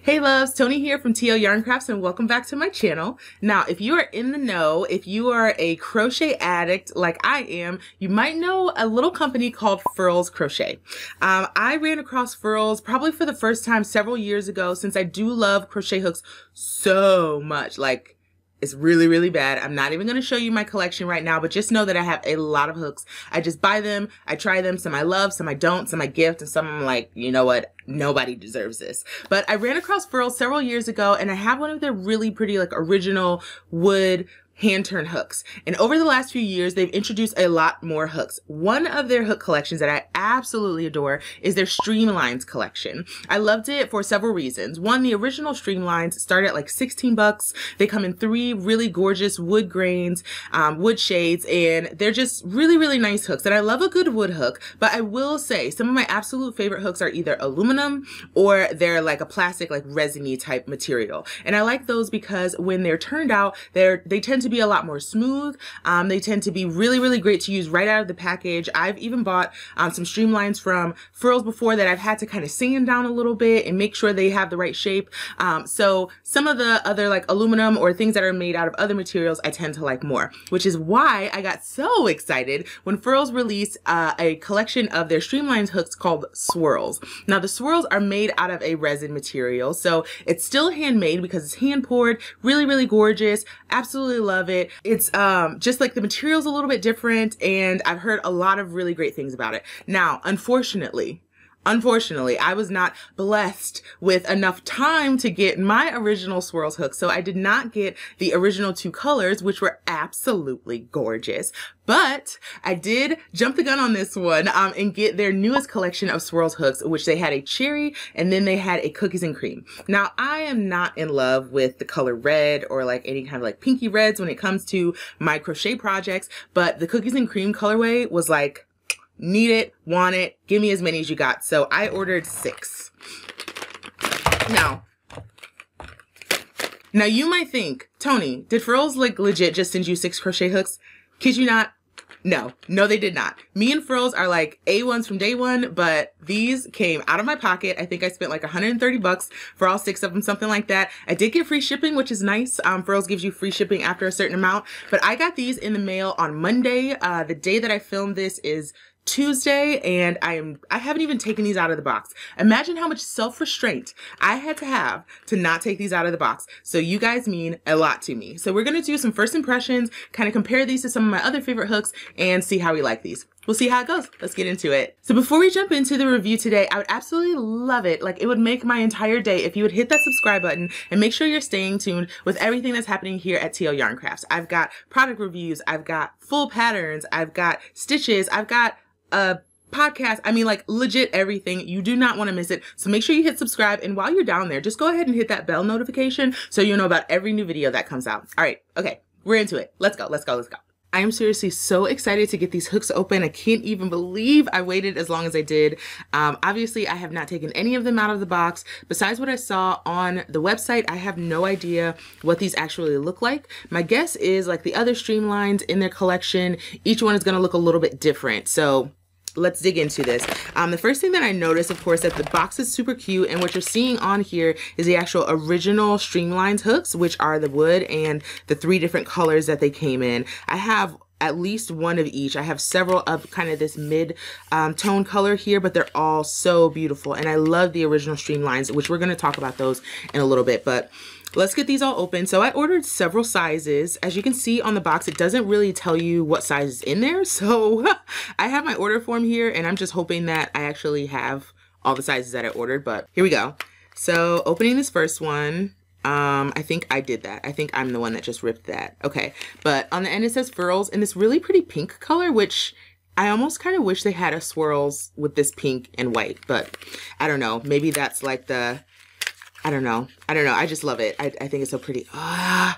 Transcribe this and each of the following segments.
Hey loves, Tony here from TL Yarn Crafts and welcome back to my channel. Now, if you are in the know, if you are a crochet addict like I am, you might know a little company called Furls Crochet. I ran across Furls probably for the first time several years ago since I do love crochet hooks so much. Like, it's really, really bad. I'm not even going to show you my collection right now, but just know that I have a lot of hooks. I just buy them, I try them, some I love, some I don't, some I gift, and some I'm like, you know what? Nobody deserves this. But I ran across Furls several years ago and I have one of their really pretty like original wood hand turn hooks. And over the last few years, they've introduced a lot more hooks. One of their hook collections that I absolutely adore is their Streamlines collection. I loved it for several reasons. One, the original Streamlines started at like 16 bucks. They come in 3 really gorgeous wood grains, wood shades, and they're just really, really nice hooks. And I love a good wood hook, but I will say some of my absolute favorite hooks are either aluminum or they're like a plastic, like resiny type material. And I like those because when they're turned out, they tend to be a lot more smooth. They tend to be really, really great to use right out of the package. I've even bought some Streamlines from Furls before that I've had to kind of sand down a little bit and make sure they have the right shape. So some of the other like aluminum or things that are made out of other materials I tend to like more, which is why I got so excited when Furls released a collection of their Streamlines hooks called Swirls. Now the swirls are made out of a resin material, so it's still handmade because it's hand poured, really, really gorgeous. Absolutely love it. It's just like the material's a little bit different and I've heard a lot of really great things about it. Now, unfortunately, I was not blessed with enough time to get my original Swirls hook, so I did not get the original 2 colors, which were absolutely gorgeous. But I did jump the gun on this one and get their newest collection of Swirls hooks, which they had a cherry and then they had a cookies and cream. Now, I am not in love with the color red or like any kind of like pinky reds when it comes to my crochet projects, but the cookies and cream colorway was like, need it, want it, give me as many as you got. So I ordered 6. Now you might think, Tony, did Furls like legit just send you 6 crochet hooks? Kid you not? No, they did not. Me and Furls are like A1s from day one, but these came out of my pocket. I think I spent like 130 bucks for all 6 of them, something like that. I did get free shipping, which is nice. Furls gives you free shipping after a certain amount, but I got these in the mail on Monday. The day that I filmed this is Tuesday, and I haven't even taken these out of the box. Imagine how much self-restraint I had to have to not take these out of the box. So you guys mean a lot to me. So we're going to do some first impressions, kind of compare these to some of my other favorite hooks and see how we like these. We'll see how it goes. Let's get into it. So before we jump into the review today, I would absolutely love it. Like, it would make my entire day if you would hit that subscribe button and make sure you're staying tuned with everything that's happening here at TL Yarn Crafts. I've got product reviews, I've got full patterns, I've got stitches, I've got a podcast. I mean, like legit everything. You do not want to miss it. So make sure you hit subscribe. And while you're down there, just go ahead and hit that bell notification so you'll know about every new video that comes out. All right. Okay. We're into it. Let's go. Let's go. Let's go. I am seriously so excited to get these hooks open. I can't even believe I waited as long as I did. Obviously, I have not taken any of them out of the box. Besides what I saw on the website, I have no idea what these actually look like. My guess is like the other Streamlines in their collection, each one is going to look a little bit different. So let's dig into this. The first thing that I noticed, of course, that the box is super cute, and what you're seeing on here is the actual original Streamlines hooks, which are the wood and the 3 different colors that they came in. I have at least one of each. I have several of kind of this mid tone color here, but they're all so beautiful. And I love the original Streamlines, which we're going to talk about those in a little bit, but let's get these all open. So I ordered several sizes. As you can see on the box, it doesn't really tell you what size is in there. So I have my order form here and I'm just hoping that I actually have all the sizes that I ordered, but here we go. So opening this first one, I think I did that. I think I'm the one that just ripped that. Okay. But on the end it says Furls in this really pretty pink color, which I almost kind of wish they had a Swirls with this pink and white, but I don't know. Maybe that's like the, I don't know. I just love it. I think it's so pretty. Oh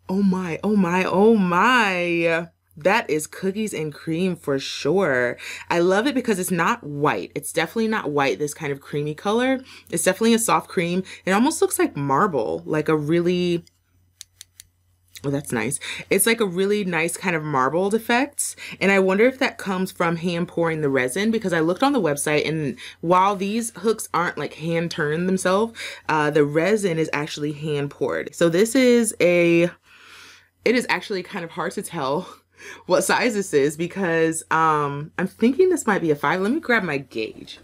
my, oh my, oh my. That is cookies and cream for sure. I love it because it's not white. It's definitely not white, this kind of creamy color. It's definitely a soft cream. It almost looks like marble, like a really, Oh, that's nice. It's like a really nice kind of marbled effect. And I wonder if that comes from hand pouring the resin, because I looked on the website and while these hooks aren't like hand turned themselves, the resin is actually hand poured. So this is it is actually kind of hard to tell what size this is because I'm thinking this might be a 5. Let me grab my gauge.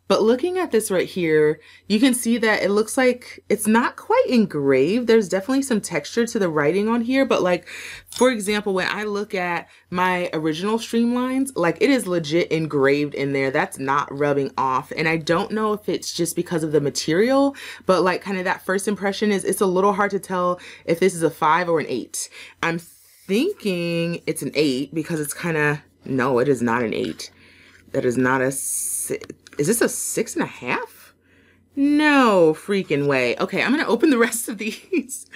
But looking at this right here, you can see that it looks like it's not quite engraved. There's definitely some texture to the writing on here. But like, for example, when I look at my original Streamlines, like it is legit engraved in there. That's not rubbing off. And I don't know if it's just because of the material, but like kind of that first impression is it's a little hard to tell if this is a 5 or an 8. I'm thinking it's an 8 because it's kind of, no, it is not an 8. That is not a 6. Is this a 6.5? No freaking way. Okay, I'm gonna open the rest of these.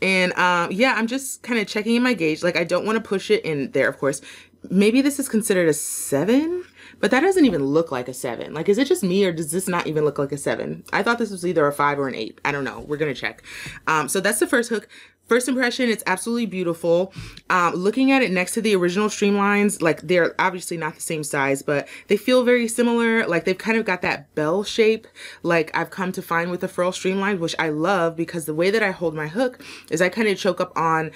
And yeah, I'm just kind of checking in my gauge. Like I don't want to push it in there, of course. Maybe this is considered a 7, but that doesn't even look like a 7. Like, is it just me or does this not even look like a 7? I thought this was either a 5 or an 8. I don't know. We're gonna check. So that's the first hook. First impression, it's absolutely beautiful. Looking at it next to the original Streamlines, like they're obviously not the same size, but they feel very similar. Like they've kind of got that bell shape like I've come to find with the Furls Streamline, which I love because the way that I hold my hook is I kind of choke up on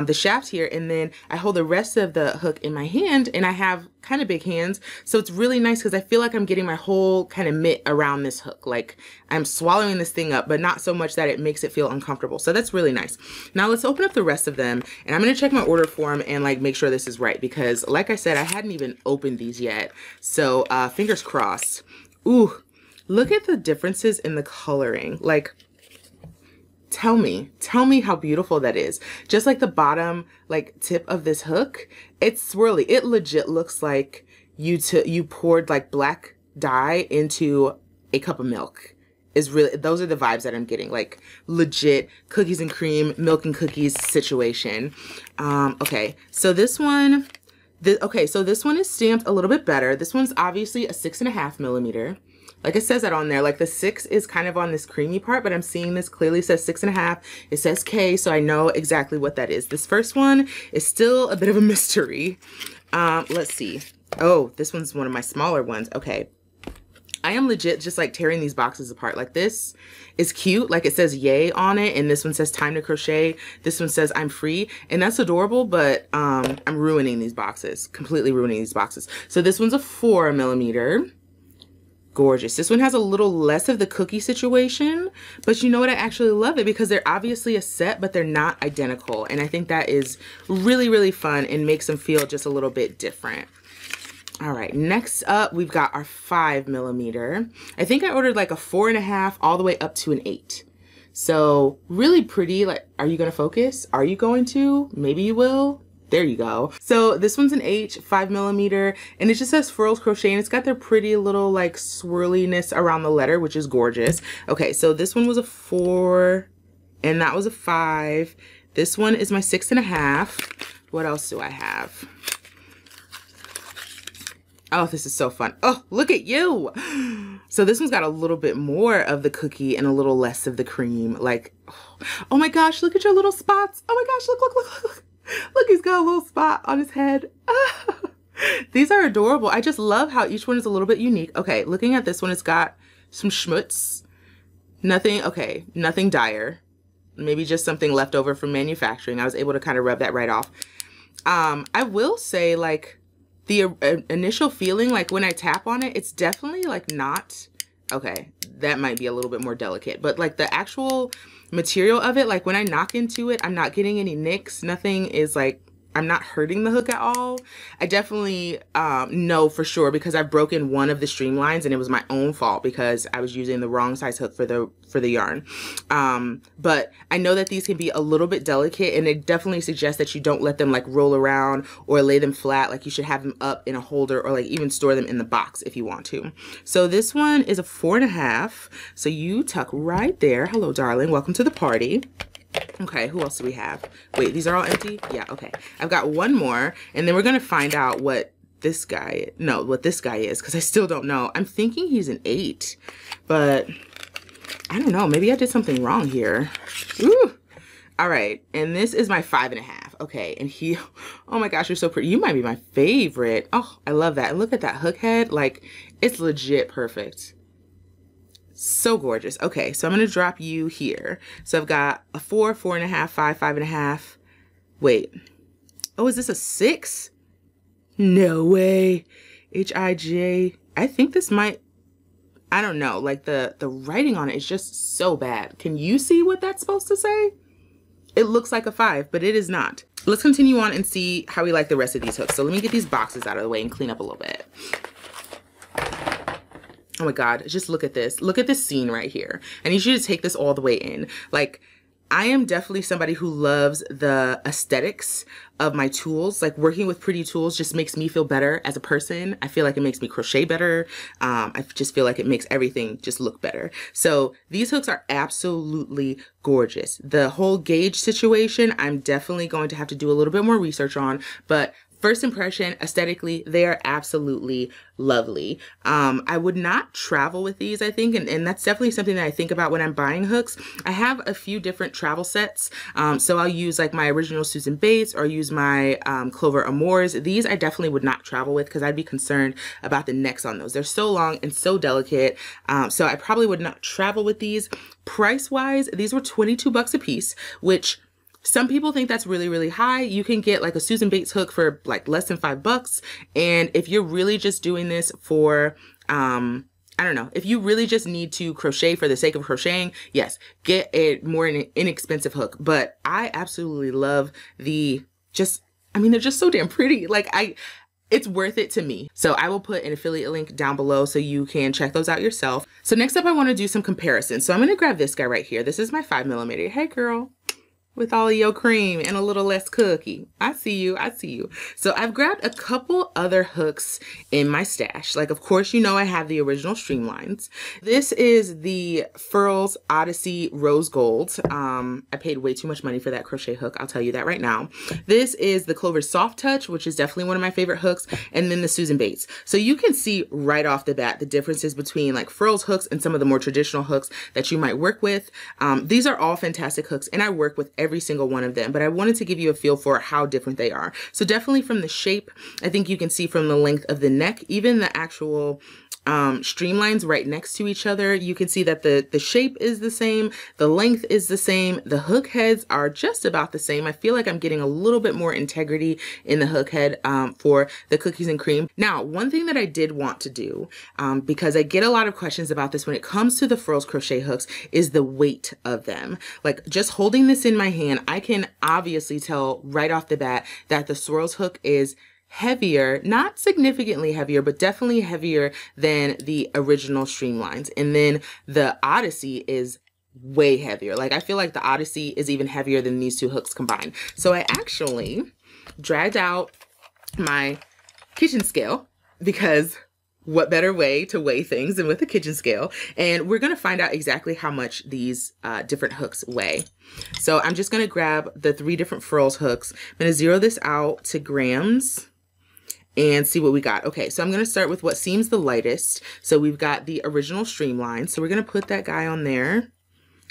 the shaft here and then I hold the rest of the hook in my hand and I have kind of big hands. So it's really nice because I feel like I'm getting my whole kind of mitt around this hook. Like I'm swallowing this thing up, but not so much that it makes it feel uncomfortable. So that's really nice. Now let's open up the rest of them and I'm going to check my order form and like make sure this is right because like I said, I hadn't even opened these yet. So fingers crossed. Ooh, look at the differences in the coloring. Like, tell me how beautiful that is. Just like the bottom like tip of this hook, it's swirly. It legit looks like you poured like black dye into a cup of milk. Is really, those are the vibes that I'm getting, like legit cookies and cream, milk and cookies situation. Okay, so this one, so this one is stamped a little bit better. This one's obviously a 6.5 millimeter. Like it says that on there, like the 6 is kind of on this creamy part, but I'm seeing this clearly says 6.5. It says K, so I know exactly what that is. This first one is still a bit of a mystery. Let's see. Oh, this one's one of my smaller ones. Okay. I am legit just like tearing these boxes apart. Like this is cute. Like it says yay on it. And this one says time to crochet. This one says I'm free. And that's adorable, but I'm ruining these boxes. Completely ruining these boxes. So this one's a 4 millimeter. Gorgeous. This one has a little less of the cookie situation, but you know what? I actually love it because they're obviously a set, but they're not identical. And I think that is really, really fun and makes them feel just a little bit different. All right, next up, we've got our 5 millimeter. I think I ordered like a 4.5 all the way up to an 8. So really pretty. Like, are you going to focus? Are you going to? Maybe you will. There you go. So this one's an H, 5 millimeter, and it just says Furls Crochet, and it's got their pretty little like swirliness around the letter, which is gorgeous. Okay, so this one was a 4, and that was a 5. This one is my 6.5. What else do I have? Oh, this is so fun. Oh, look at you. So this one's got a little bit more of the cookie and a little less of the cream. Like, oh my gosh, look at your little spots. Oh my gosh, look. Look, he's got a little spot on his head. These are adorable. I just love how each one is a little bit unique. Okay, looking at this one, it's got some schmutz. Nothing, okay, nothing dire. Maybe just something left over from manufacturing. I was able to kind of rub that right off. I will say, like, the initial feeling, like when I tap on it, it's definitely like not, okay, that might be a little bit more delicate, but like the actual material of it, like when I knock into it, I'm not getting any nicks. Nothing is like, I'm not hurting the hook at all. I definitely know for sure because I've broken one of the Streamlines and it was my own fault because I was using the wrong size hook for the yarn. But I know that these can be a little bit delicate, and it definitely suggests that you don't let them like roll around or lay them flat. Like you should have them up in a holder or like even store them in the box if you want to. So this one is a 4.5. So you tuck right there. Hello, darling. Welcome to the party. Okay, who else do we have? Wait, these are all empty? Yeah, okay. I've got one more, and then we're going to find out what this guy is, because I still don't know. I'm thinking he's an 8, but I don't know. Maybe I did something wrong here. Ooh. All right, and this is my 5.5. Okay, and he, oh my gosh, you're so pretty. You might be my favorite. Oh, I love that. And look at that hook head. Like, it's legit perfect. So gorgeous. Okay, so I'm gonna drop you here. So I've got a 4, 4.5, 5, 5.5. Wait. Oh, is this a 6? No way. H-I-J. I think this might, I don't know. Like the writing on it is just so bad. Can you see what that's supposed to say? It looks like a 5, but it is not. Let's continue on and see how we like the rest of these hooks. So let me get these boxes out of the way and clean up a little bit. Oh my God, just look at this. Look at this scene right here. I need you to take this all the way in. Like, I am definitely somebody who loves the aesthetics of my tools. Like, working with pretty tools just makes me feel better as a person. I feel like it makes me crochet better. I just feel like it makes everything just look better. So these hooks are absolutely gorgeous. The whole gauge situation, I'm definitely going to have to do a little bit more research on, but first impression, aesthetically, they are absolutely lovely. I would not travel with these, I think, and that's definitely something that I think about when I'm buying hooks. I have a few different travel sets, so I'll use like my original Susan Bates or use my Clover Amours. These I definitely would not travel with because I'd be concerned about the necks on those. They're so long and so delicate, so I probably would not travel with these. Price-wise, these were 22 bucks a piece, which some people think that's really, really high. You can get like a Susan Bates hook for like less than $5. And if you're really just doing this for, I don't know, if you really just need to crochet for the sake of crocheting, yes, get a more inexpensive hook. But I absolutely love the I mean, they're just so damn pretty. Like it's worth it to me. So I will put an affiliate link down below so you can check those out yourself. So next up, I want to do some comparisons. So I'm going to grab this guy right here. This is my 5mm. Hey girl. With all of your cream and a little less cookie. I see you, I see you. So I've grabbed a couple other hooks in my stash. Like, of course, you know I have the original Streamlines. This is the Furls Odyssey Rose Gold. I paid way too much money for that crochet hook, I'll tell you that right now. This is the Clover Soft Touch, which is definitely one of my favorite hooks, and then the Susan Bates. So you can see right off the bat the differences between like Furls hooks and some of the more traditional hooks that you might work with. These are all fantastic hooks, and I work with every single one of them, but I wanted to give you a feel for how different they are. So definitely from the shape, I think you can see from the length of the neck, even the actual streamlines right next to each other, you can see that the shape is the same, the length is the same, the hook heads are just about the same. I feel like I'm getting a little bit more integrity in the hook head for the cookies and cream. Now, one thing that I did want to do, because I get a lot of questions about this when it comes to the Furls crochet hooks, is the weight of them. Like, just holding this in my hand, I can obviously tell right off the bat that the Swirls hook is heavier, not significantly heavier, but definitely heavier than the original Streamlines. And then the Odyssey is way heavier. Like, I feel like the Odyssey is even heavier than these two hooks combined. So I actually dragged out my kitchen scale, because what better way to weigh things than with a kitchen scale? And we're going to find out exactly how much these different hooks weigh. So I'm just going to grab the 3 different Furls hooks. I'm going to zero this out to grams and see what we got. Okay, so I'm going to start with what seems the lightest. So we've got the original Streamline. So we're going to put that guy on there.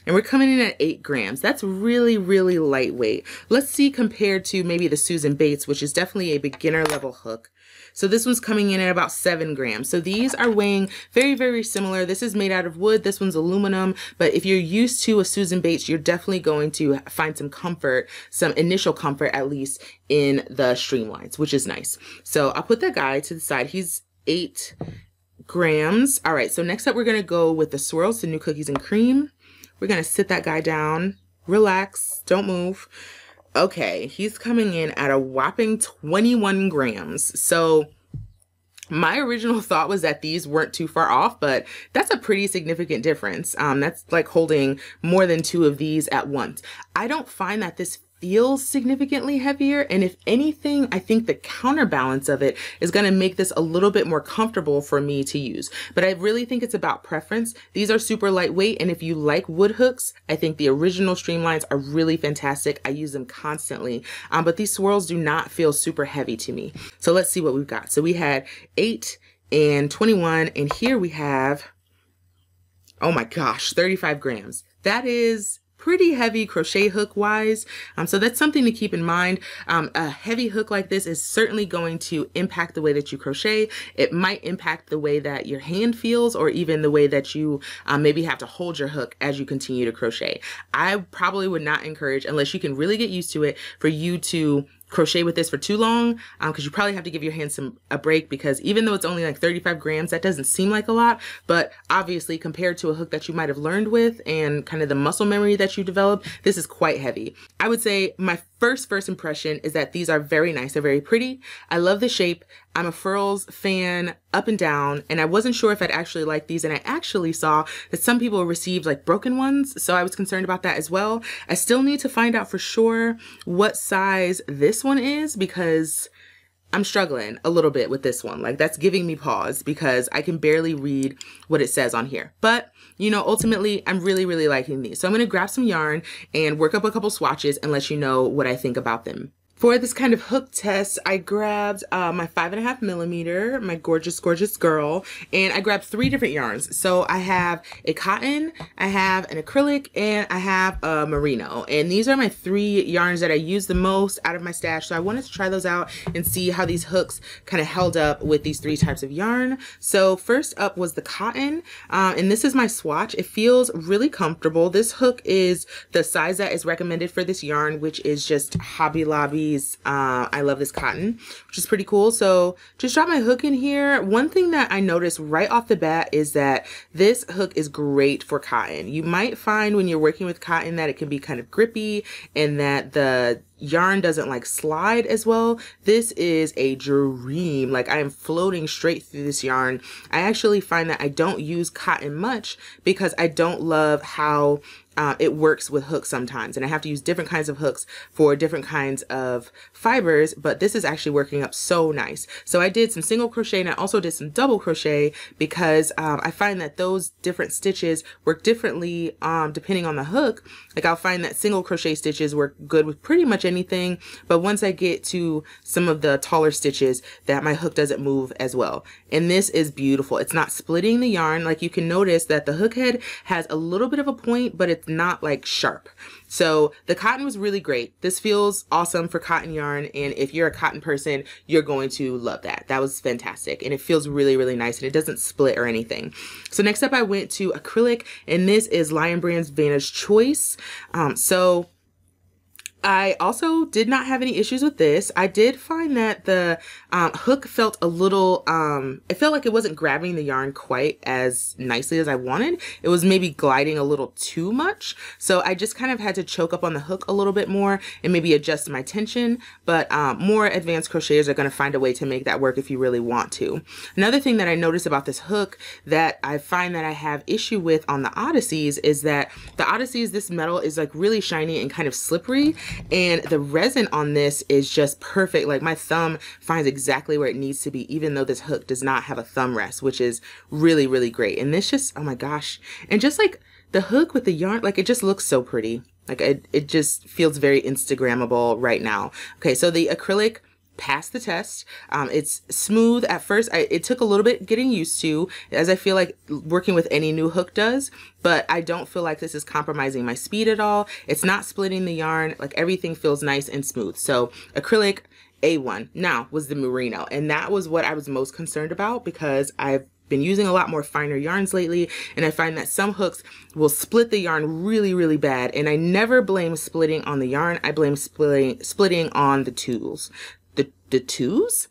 And we're coming in at 8 grams. That's really, really lightweight. Let's see compared to maybe the Susan Bates, which is definitely a beginner level hook. So this one's coming in at about 7 grams. So these are weighing very, very similar. This is made out of wood. This one's aluminum. But if you're used to a Susan Bates, you're definitely going to find some comfort, some initial comfort at least, in the Streamlines, which is nice. So I'll put that guy to the side. He's 8 grams. All right, so next up we're going to go with the Swirls, the new cookies and cream. We're going to sit that guy down, relax, don't move. Okay, he's coming in at a whopping 21 grams. So my original thought was that these weren't too far off, but that's a pretty significant difference. That's like holding more than 2 of these at once. I don't find that this feels significantly heavier, and if anything, I think the counterbalance of it is going to make this a little bit more comfortable for me to use. But I really think it's about preference. These are super lightweight, and if you like wood hooks, I think the original Streamlines are really fantastic. I use them constantly, but these Swirls do not feel super heavy to me. So let's see what we've got. So we had 8 and 21, and here we have, oh my gosh, 35 grams. That is pretty heavy crochet hook wise. So that's something to keep in mind. A heavy hook like this is certainly going to impact the way that you crochet. It might impact the way that your hand feels, or even the way that you maybe have to hold your hook as you continue to crochet. I probably would not encourage, unless you can really get used to it, for you to crochet with this for too long, because you probably have to give your hands a break, because even though it's only like 35 grams, that doesn't seem like a lot, but obviously compared to a hook that you might have learned with and kind of the muscle memory that you develop, this is quite heavy. I would say my first impression is that these are very nice. They're very pretty. I love the shape. I'm a Furls fan up and down, and I wasn't sure if I'd actually like these, and I actually saw that some people received like broken ones, so I was concerned about that as well. I still need to find out for sure what size this one is, because I'm struggling a little bit with this one. Like, that's giving me pause because I can barely read what it says on here. But, you know, ultimately, I'm really, really liking these. So I'm going to grab some yarn and work up a couple swatches and let you know what I think about them. For this kind of hook test, I grabbed my 5.5 millimeter, my gorgeous, gorgeous girl, and I grabbed 3 different yarns. So I have a cotton, I have an acrylic, and I have a merino. And these are my 3 yarns that I use the most out of my stash. So I wanted to try those out and see how these hooks kind of held up with these 3 types of yarn. So first up was the cotton, and this is my Swatch. It feels really comfortable. This hook is the size that is recommended for this yarn, which is just Hobby Lobby. I love this cotton, which is pretty cool. So just drop my hook in here. One thing that I noticed right off the bat is that this hook is great for cotton. You might find when you're working with cotton that it can be kind of grippy and that the yarn doesn't like slide as well. This is a dream. Like, I am floating straight through this yarn. I actually find that I don't use cotton much because I don't love how it works with hooks sometimes, and I have to use different kinds of hooks for different kinds of fibers, but this is actually working up so nice. So I did some single crochet and I also did some double crochet because I find that those different stitches work differently depending on the hook. Like, I'll find that single crochet stitches work good with pretty much anything, but once I get to some of the taller stitches, that my hook doesn't move as well. And this is beautiful. It's not splitting the yarn. Like, you can notice that the hook head has a little bit of a point, but it's not like sharp. So the cotton was really great. This feels awesome for cotton yarn, and if you're a cotton person, you're going to love that. That was fantastic, and it feels really, really nice, and it doesn't split or anything. So next up I went to acrylic, and this is Lion Brand's Vanna's Choice. So I also did not have any issues with this. I did find that the hook felt a little, it felt like it wasn't grabbing the yarn quite as nicely as I wanted. It was maybe gliding a little too much. So I just kind of had to choke up on the hook a little bit more and maybe adjust my tension. But more advanced crocheters are going to find a way to make that work if you really want to. Another thing that I noticed about this hook that I find that I have issue with on the Odysseys is that the Odysseys, this metal is like really shiny and kind of slippery. And the resin on this is just perfect. Like, my thumb finds exactly where it needs to be, even though this hook does not have a thumb rest, which is really, really great. And this just, oh my gosh. And just like the hook with the yarn, like, it just looks so pretty. Like, it just feels very Instagrammable right now. Okay, so the acrylic passed the test. It's smooth at first. It took a little bit getting used to, as I feel like working with any new hook does, but I don't feel like this is compromising my speed at all. It's not splitting the yarn. Like, everything feels nice and smooth. So acrylic, A1. Now was the merino, and that was what I was most concerned about because I've been using a lot more finer yarns lately, and I find that some hooks will split the yarn really, really bad, and I never blame splitting on the yarn. I blame splitting on the tools. The tools?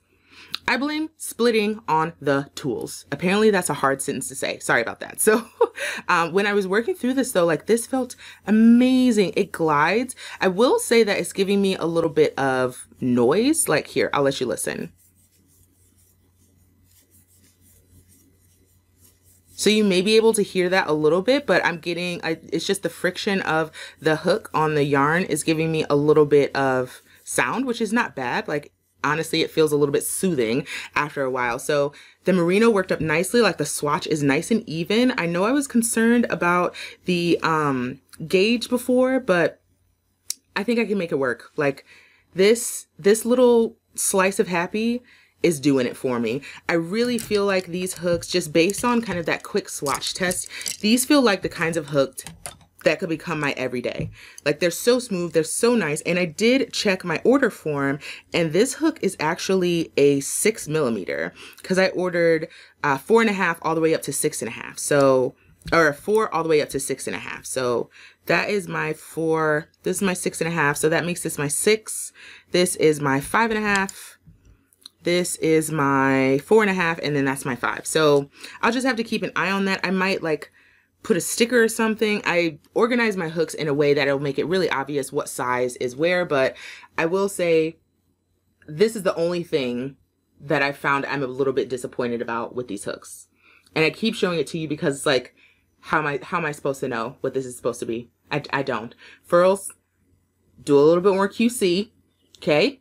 I blame splitting on the tools. Apparently that's a hard sentence to say. Sorry about that. So when I was working through this though, like, this felt amazing. It glides. I will say that it's giving me a little bit of noise. Like, here, I'll let you listen. So you may be able to hear that a little bit, but I'm getting, it's just the friction of the hook on the yarn is giving me a little bit of sound, which is not bad. Like, honestly, it feels a little bit soothing after a while. So the merino worked up nicely. Like, the swatch is nice and even. I know I was concerned about the gauge before, but I think I can make it work. Like, this little slice of happy is doing it for me. I really feel like these hooks, just based on kind of that quick swatch test, these feel like the kinds of hooks that could become my everyday. Like, they're so smooth, they're so nice. And I did check my order form, and this hook is actually a 6mm because I ordered 4.5 all the way up to 6.5. So, or 4 all the way up to 6.5. So that is my 4. This is my 6.5. So that makes this my 6. This is my 5.5. This is my 4.5, and then that's my 5. So I'll just have to keep an eye on that. I might like put a sticker or something. I organize my hooks in a way that it'll make it really obvious what size is where, but I will say this is the only thing that I found I'm a little bit disappointed about with these hooks. And I keep showing it to you because it's like, how am I supposed to know what this is supposed to be? I don't. Furls, do a little bit more QC, okay?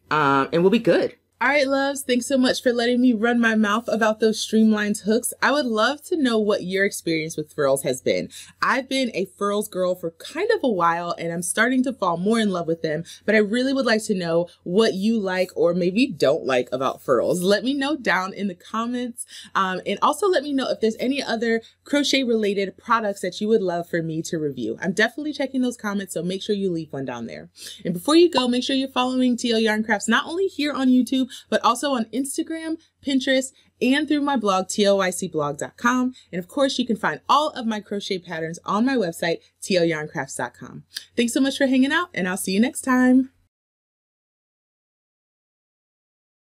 And we'll be good. All right, loves, thanks so much for letting me run my mouth about those Streamlines hooks. I would love to know what your experience with Furls has been. I've been a Furls girl for kind of a while, and I'm starting to fall more in love with them, but I really would like to know what you like or maybe don't like about Furls. Let me know down in the comments, and also let me know if there's any other crochet-related products that you would love for me to review. I'm definitely checking those comments, so make sure you leave one down there. And before you go, make sure you're following TL Yarn Crafts not only here on YouTube, but also on Instagram, Pinterest, and through my blog, TLYCblog.com. And of course, you can find all of my crochet patterns on my website, tlyarncrafts.com. Thanks so much for hanging out, and I'll see you next time.